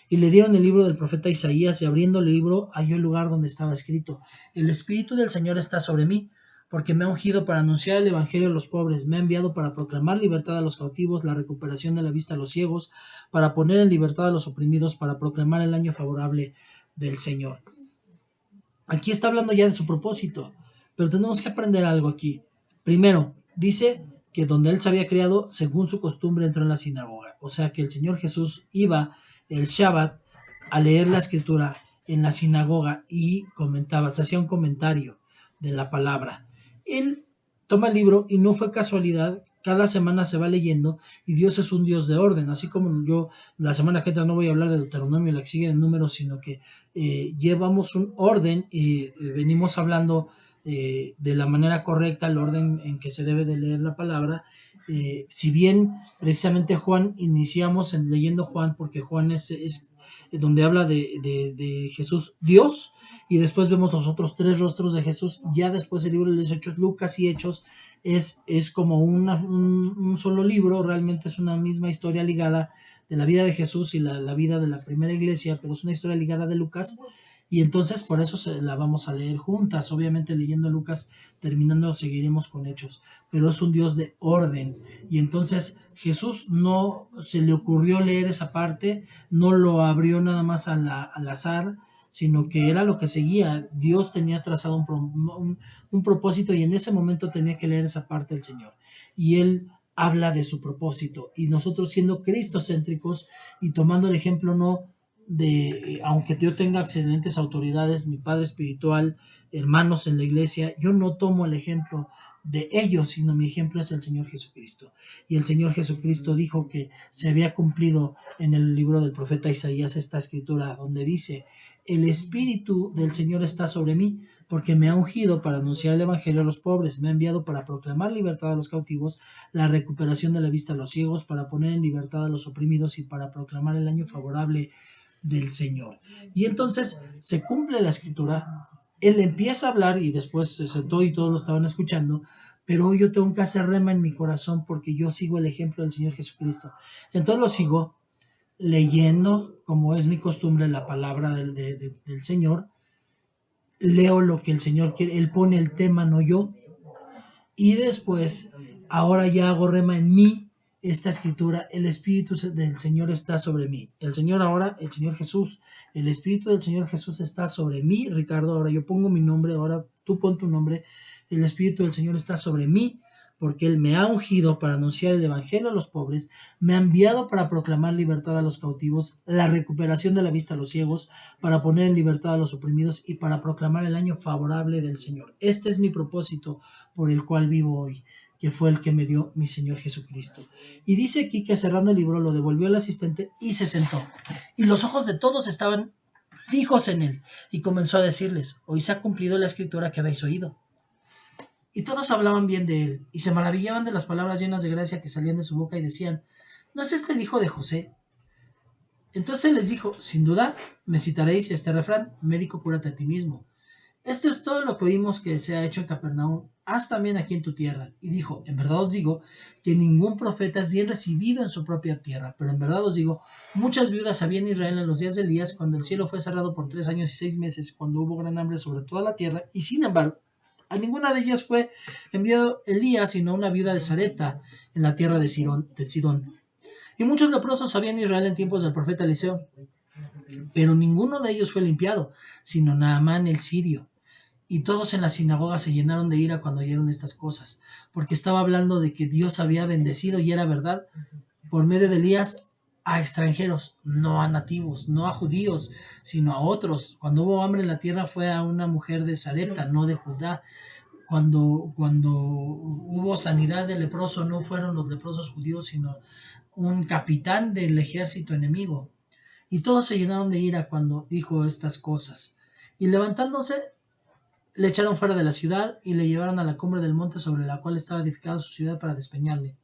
Y le dieron el libro del profeta Isaías, y abriendo el libro halló el lugar donde estaba escrito: el Espíritu del Señor está sobre mí, porque me ha ungido para anunciar el Evangelio a los pobres, me ha enviado para proclamar libertad a los cautivos, la recuperación de la vista a los ciegos, para poner en libertad a los oprimidos, para proclamar el año favorable del Señor. Aquí está hablando ya de su propósito, pero tenemos que aprender algo aquí. Primero, dice que donde él se había criado, según su costumbre, entró en la sinagoga. O sea que el Señor Jesús iba el Shabbat a leer la escritura en la sinagoga y comentaba, se hacía un comentario de la palabra. Él toma el libro y no fue casualidad, cada semana se va leyendo y Dios es un Dios de orden, así como yo la semana que entra no voy a hablar de Deuteronomio, la que sigue de números, sino que llevamos un orden y venimos hablando de la manera correcta, el orden en que se debe de leer la palabra. Si bien precisamente Juan, iniciamos leyendo Juan, porque Juan es donde habla de Jesús Dios, y después vemos los otros tres rostros de Jesús. Ya después el libro de los Hechos, Lucas y Hechos, es como un solo libro, realmente es una misma historia ligada de la vida de Jesús y la vida de la primera iglesia, pero es una historia ligada de Lucas, y entonces por eso la vamos a leer juntas. Obviamente leyendo Lucas, terminando seguiremos con Hechos, pero es un Dios de orden, y entonces Jesús no se le ocurrió leer esa parte, no lo abrió nada más al azar, sino que era lo que seguía. Dios tenía trazado un propósito y en ese momento tenía que leer esa parte del Señor. Y él habla de su propósito. Y nosotros, siendo cristocéntricos y tomando el ejemplo no de, aunque yo tenga excelentes autoridades, mi padre espiritual, hermanos en la iglesia, yo no tomo el ejemplo de ellos, sino mi ejemplo es el Señor Jesucristo. Y el Señor Jesucristo dijo que se había cumplido en el libro del profeta Isaías esta escritura donde dice: el Espíritu del Señor está sobre mí, porque me ha ungido para anunciar el Evangelio a los pobres, me ha enviado para proclamar libertad a los cautivos, la recuperación de la vista a los ciegos, para poner en libertad a los oprimidos y para proclamar el año favorable del Señor. Y entonces se cumple la escritura, él empieza a hablar y después se sentó y todos lo estaban escuchando, pero hoy yo tengo que hacer rema en mi corazón porque yo sigo el ejemplo del Señor Jesucristo. Entonces lo sigo leyendo, como es mi costumbre, la palabra del Señor. Leo lo que el Señor quiere, Él pone el tema, no yo. Y después, ahora ya hago rema en mí esta escritura: el Espíritu del Señor está sobre mí. El Señor ahora, el Señor Jesús, el Espíritu del Señor Jesús está sobre mí, Ricardo. Ahora yo pongo mi nombre, ahora tú pon tu nombre, el Espíritu del Señor está sobre mí, porque Él me ha ungido para anunciar el Evangelio a los pobres, me ha enviado para proclamar libertad a los cautivos, la recuperación de la vista a los ciegos, para poner en libertad a los oprimidos y para proclamar el año favorable del Señor. Este es mi propósito por el cual vivo hoy, que fue el que me dio mi Señor Jesucristo. Y dice aquí que cerrando el libro lo devolvió al asistente y se sentó. Y los ojos de todos estaban fijos en él, y comenzó a decirles: hoy se ha cumplido la escritura que habéis oído. Y todos hablaban bien de él, y se maravillaban de las palabras llenas de gracia que salían de su boca, y decían: ¿no es este el hijo de José? Entonces les dijo: sin duda me citaréis este refrán: médico, cúrate a ti mismo. Esto es todo lo que oímos que se ha hecho en Capernaum, haz también aquí en tu tierra. Y dijo: en verdad os digo que ningún profeta es bien recibido en su propia tierra, pero en verdad os digo, muchas viudas había en Israel en los días de Elías, cuando el cielo fue cerrado por 3 años y 6 meses, cuando hubo gran hambre sobre toda la tierra, y sin embargo a ninguna de ellas fue enviado Elías, sino a una viuda de Sarepta, en la tierra de Sidón. Y muchos leprosos había en Israel en tiempos del profeta Eliseo, pero ninguno de ellos fue limpiado, sino Naamán el sirio. Y todos en la sinagoga se llenaron de ira cuando oyeron estas cosas, porque estaba hablando de que Dios había bendecido, y era verdad, por medio de Elías, a extranjeros, no a nativos, no a judíos, sino a otros. Cuando hubo hambre en la tierra fue a una mujer de Sarepta, no de Judá. Cuando hubo sanidad de leproso, no fueron los leprosos judíos, sino un capitán del ejército enemigo. Y todos se llenaron de ira cuando dijo estas cosas. Y levantándose, le echaron fuera de la ciudad y le llevaron a la cumbre del monte sobre la cual estaba edificada su ciudad para despeñarle.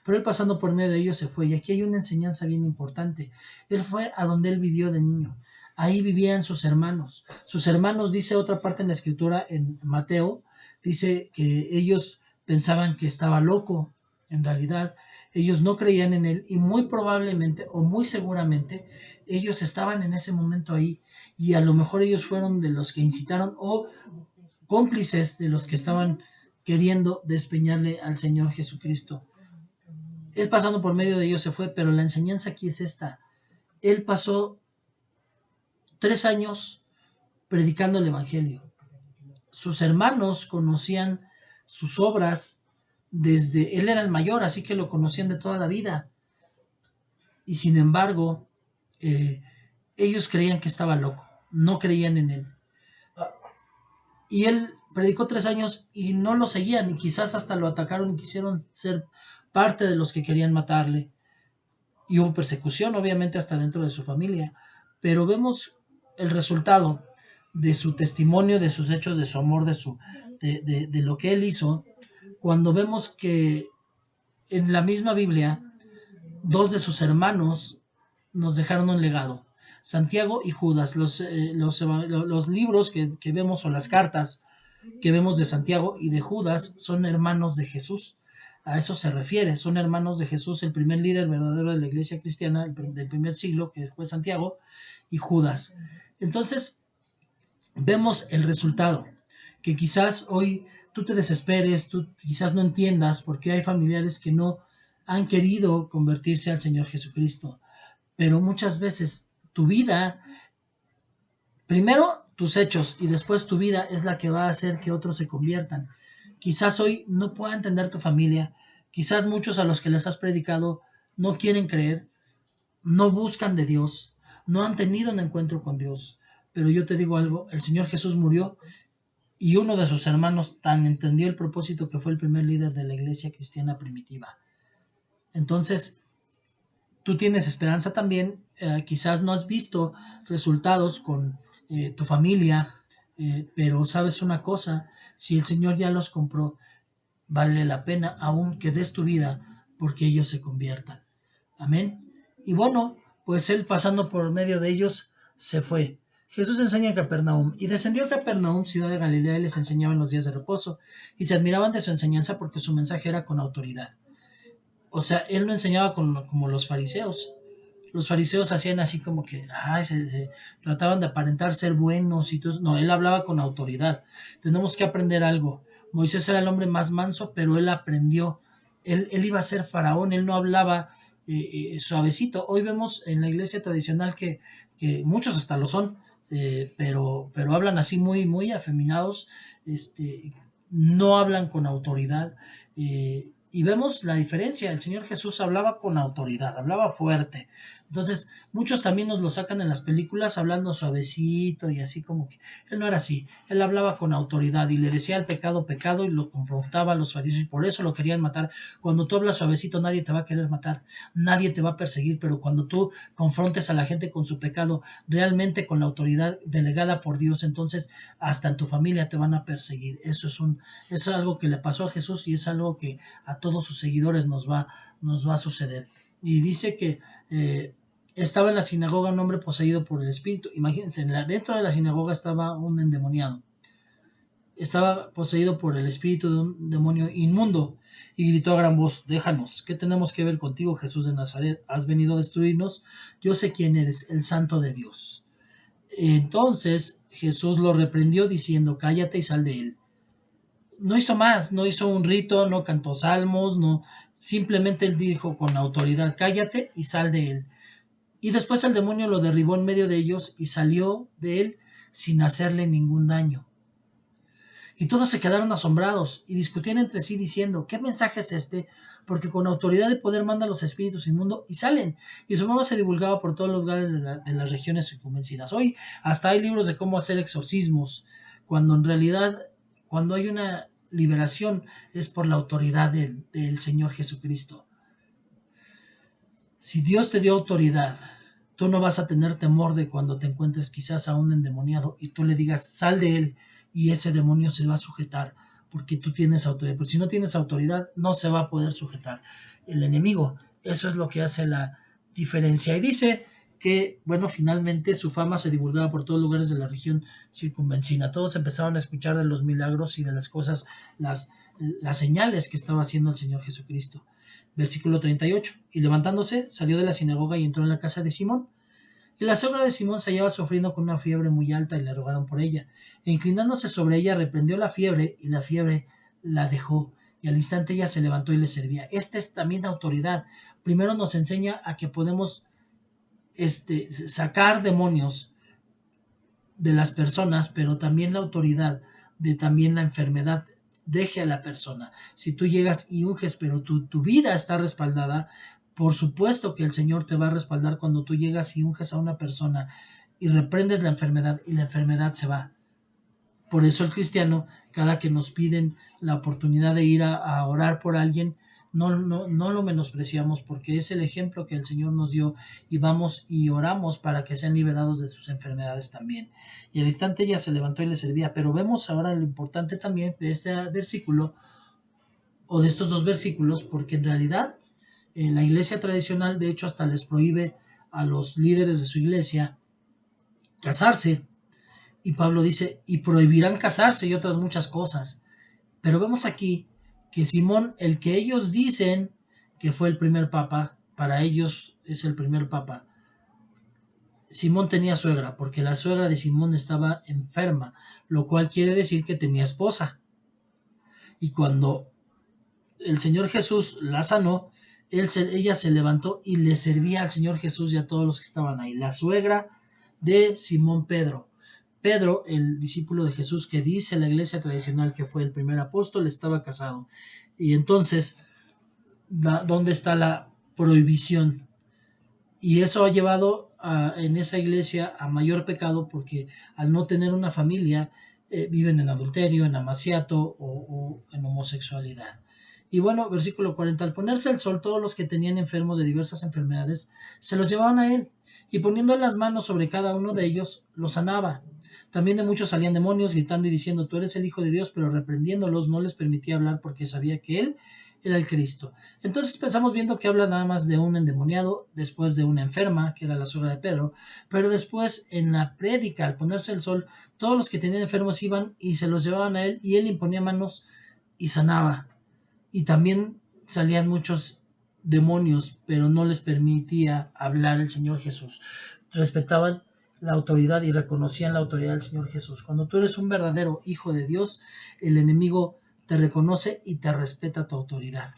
Pero él, pasando por medio de ellos, se fue. Y aquí hay una enseñanza bien importante. Él fue a donde él vivió de niño. Ahí vivían sus hermanos. Sus hermanos, dice otra parte en la escritura, en Mateo, dice que ellos pensaban que estaba loco. En realidad, ellos no creían en él, y muy probablemente o muy seguramente ellos estaban en ese momento ahí, y a lo mejor ellos fueron de los que incitaron o cómplices de los que estaban queriendo despeñarle al Señor Jesucristo. Él, pasando por medio de ellos, se fue, pero la enseñanza aquí es esta. Él pasó 3 años predicando el Evangelio. Sus hermanos conocían sus obras desde... Él era el mayor, así que lo conocían de toda la vida. Y sin embargo, ellos creían que estaba loco. No creían en él. Y él predicó 3 años y no lo seguían, y quizás hasta lo atacaron y quisieron ser parte de los que querían matarle. Y hubo persecución, obviamente, hasta dentro de su familia. Pero vemos el resultado de su testimonio, de sus hechos, de su amor, de lo que él hizo, cuando vemos que en la misma Biblia 2 de sus hermanos nos dejaron un legado: Santiago y Judas. Los libros que vemos, o las cartas que vemos de Santiago y de Judas, son hermanos de Jesús. A eso se refiere, son hermanos de Jesús, el primer líder verdadero de la iglesia cristiana del primer siglo, que fue Santiago, y Judas. Entonces, vemos el resultado, que quizás hoy tú te desesperes, tú quizás no entiendas por qué hay familiares que no han querido convertirse al Señor Jesucristo, pero muchas veces tu vida, primero tus hechos y después tu vida, es la que va a hacer que otros se conviertan. Quizás hoy no pueda entender tu familia, quizás muchos a los que les has predicado no quieren creer, no buscan de Dios, no han tenido un encuentro con Dios. Pero yo te digo algo: el Señor Jesús murió, y uno de sus hermanos tan entendió el propósito que fue el primer líder de la iglesia cristiana primitiva. Entonces, tú tienes esperanza también. Quizás no has visto resultados con tu familia, pero sabes una cosa: si el Señor ya los compró, vale la pena aún que des tu vida porque ellos se conviertan. Amén. Y bueno, pues él, pasando por medio de ellos, se fue. Jesús enseña en Capernaum, y descendió a Capernaum, ciudad de Galilea, y les enseñaba en los días de reposo, y se admiraban de su enseñanza porque su mensaje era con autoridad. O sea, él no enseñaba como los fariseos. Los fariseos hacían así como que se trataban de aparentar ser buenos y todo. No, él hablaba con autoridad. Tenemos que aprender algo. Moisés era el hombre más manso, pero él aprendió. Él iba a ser faraón, él no hablaba suavecito. Hoy vemos en la iglesia tradicional que muchos hasta lo son, pero hablan así muy, muy afeminados, no hablan con autoridad. Y vemos la diferencia. El Señor Jesús hablaba con autoridad, hablaba fuerte. Entonces, muchos también nos lo sacan en las películas hablando suavecito y así como que él no era así. Él hablaba con autoridad y le decía al pecado, pecado, y lo confrontaba a los fariseos y por eso lo querían matar. Cuando tú hablas suavecito, nadie te va a querer matar, nadie te va a perseguir, pero cuando tú confrontes a la gente con su pecado, realmente con la autoridad delegada por Dios, entonces hasta en tu familia te van a perseguir. Eso es algo que le pasó a Jesús y es algo que a todos sus seguidores nos va a suceder. Y dice que estaba en la sinagoga un hombre poseído por el espíritu. Imagínense, dentro de la sinagoga estaba un endemoniado. Estaba poseído por el espíritu de un demonio inmundo y gritó a gran voz: déjanos, ¿qué tenemos que ver contigo, Jesús de Nazaret? ¿Has venido a destruirnos? Yo sé quién eres, el Santo de Dios. Entonces Jesús lo reprendió diciendo: cállate y sal de él. No hizo más, no hizo un rito, no cantó salmos, no, simplemente él dijo con autoridad: cállate y sal de él. Y después el demonio lo derribó en medio de ellos y salió de él sin hacerle ningún daño. Y todos se quedaron asombrados y discutían entre sí diciendo: ¿qué mensaje es este? Porque con autoridad y poder manda a los espíritus inmundos y salen. Y su fama se divulgaba por todos los lugares de las regiones circunvencinas. Hoy hasta hay libros de cómo hacer exorcismos, cuando en realidad, cuando hay una liberación, es por la autoridad del Señor Jesucristo. Si Dios te dio autoridad, tú no vas a tener temor de cuando te encuentres quizás a un endemoniado y tú le digas: sal de él, y ese demonio se va a sujetar porque tú tienes autoridad. Pero si no tienes autoridad, no se va a poder sujetar el enemigo. Eso es lo que hace la diferencia. Y dice que, bueno, finalmente su fama se divulgaba por todos lugares de la región circunvencina. Todos empezaron a escuchar de los milagros y de las cosas, las señales que estaba haciendo el Señor Jesucristo. Versículo 38. Y levantándose, salió de la sinagoga y entró en la casa de Simón. Y la suegra de Simón se hallaba sufriendo con una fiebre muy alta y le rogaron por ella. E inclinándose sobre ella, reprendió la fiebre y la fiebre la dejó. Y al instante ella se levantó y le servía. Esta es también autoridad. Primero nos enseña a que podemos sacar demonios de las personas, pero también la autoridad de también la enfermedad deje a la persona. Si tú llegas y unges, pero tu vida está respaldada, por supuesto que el Señor te va a respaldar cuando tú llegas y unges a una persona y reprendes la enfermedad y la enfermedad se va. Por eso el cristiano, cada que nos piden la oportunidad de ir a orar por alguien, no lo menospreciamos porque es el ejemplo que el Señor nos dio y vamos y oramos para que sean liberados de sus enfermedades también. Y al instante ella se levantó y le servía. Pero vemos ahora lo importante también de este versículo o de estos dos versículos, porque en realidad en la iglesia tradicional de hecho hasta les prohíbe a los líderes de su iglesia casarse. Y Pablo dice: y prohibirán casarse y otras muchas cosas. Pero vemos aquí que Simón, el que ellos dicen que fue el primer papa, para ellos es el primer papa. Simón tenía suegra, porque la suegra de Simón estaba enferma, lo cual quiere decir que tenía esposa. Y cuando el Señor Jesús la sanó, ella se levantó y le servía al Señor Jesús y a todos los que estaban ahí. La suegra de Simón Pedro. Pedro, el discípulo de Jesús que dice la iglesia tradicional que fue el primer apóstol, estaba casado. Y entonces, ¿dónde está la prohibición? Y eso ha llevado en esa iglesia a mayor pecado porque al no tener una familia, viven en adulterio, en amaciato o en homosexualidad. Y bueno, versículo 40, al ponerse el sol, todos los que tenían enfermos de diversas enfermedades se los llevaban a él, y poniendo las manos sobre cada uno de ellos, los sanaba. También de muchos salían demonios, gritando y diciendo: tú eres el Hijo de Dios, pero reprendiéndolos no les permitía hablar porque sabía que él era el Cristo. Entonces pensamos viendo que habla nada más de un endemoniado, después de una enferma, que era la suegra de Pedro, pero después en la prédica, al ponerse el sol, todos los que tenían enfermos iban y se los llevaban a él, y él imponía manos y sanaba. Y también salían muchos demonios, pero no les permitía hablar el Señor Jesús. Respetaban la autoridad y reconocían la autoridad del Señor Jesús. Cuando tú eres un verdadero hijo de Dios, el enemigo te reconoce y te respeta tu autoridad.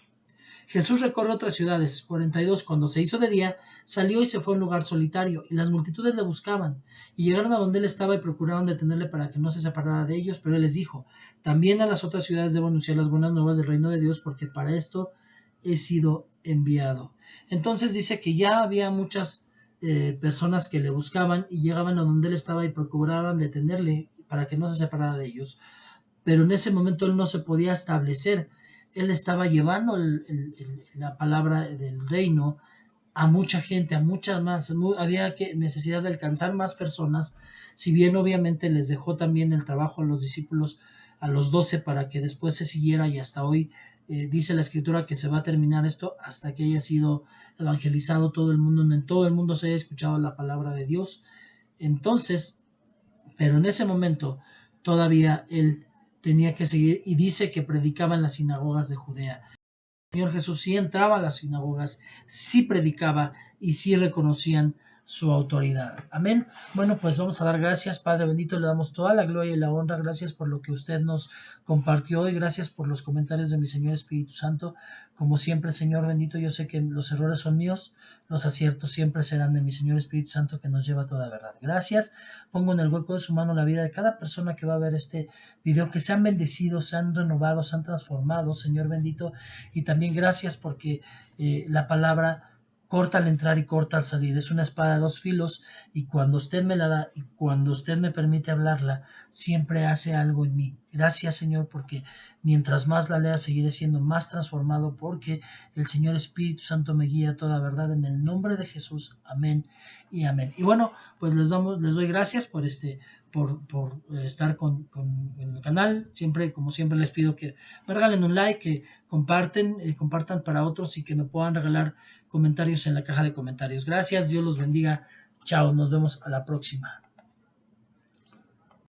Jesús recorre otras ciudades. 42. Cuando se hizo de día, salió y se fue a un lugar solitario, y las multitudes le buscaban, y llegaron a donde él estaba y procuraron detenerle para que no se separara de ellos, pero él les dijo: también a las otras ciudades debo anunciar las buenas nuevas del reino de Dios, porque para esto he sido enviado. Entonces dice que ya había muchas personas que le buscaban y llegaban a donde él estaba y procuraban detenerle para que no se separara de ellos, pero en ese momento él no se podía establecer. Él estaba llevando la palabra del reino a mucha gente, a muchas más. Había necesidad de alcanzar más personas, si bien obviamente les dejó también el trabajo a los discípulos, a los 12, para que después se siguiera, y hasta hoy dice la escritura que se va a terminar esto hasta que haya sido evangelizado todo el mundo, en todo el mundo se haya escuchado la palabra de Dios. Entonces, pero en ese momento todavía él tenía que seguir, y dice que predicaba en las sinagogas de Judea. El Señor Jesús sí entraba a las sinagogas, sí predicaba y sí reconocían su autoridad. Amén. Bueno, pues vamos a dar gracias, Padre bendito, le damos toda la gloria y la honra. Gracias por lo que usted nos compartió y gracias por los comentarios de mi Señor Espíritu Santo. Como siempre, Señor bendito, yo sé que los errores son míos, los aciertos siempre serán de mi Señor Espíritu Santo, que nos lleva a toda verdad. Gracias. Pongo en el hueco de su mano la vida de cada persona que va a ver este video, que sean bendecidos, sean renovados, sean transformados, Señor bendito. Y también gracias porque la palabra corta al entrar y corta al salir. Es una espada de dos filos, y cuando usted me la da y cuando usted me permite hablarla, siempre hace algo en mí. Gracias, Señor, porque mientras más la lea, seguiré siendo más transformado, porque el Señor Espíritu Santo me guía a toda verdad, en el nombre de Jesús. Amén y amén. Y bueno, pues les doy gracias por estar en el canal. Siempre, como siempre, les pido que me regalen un like, que compartan para otros, y que me puedan regalar comentarios en la caja de comentarios. Gracias, Dios los bendiga. Chao, nos vemos a la próxima.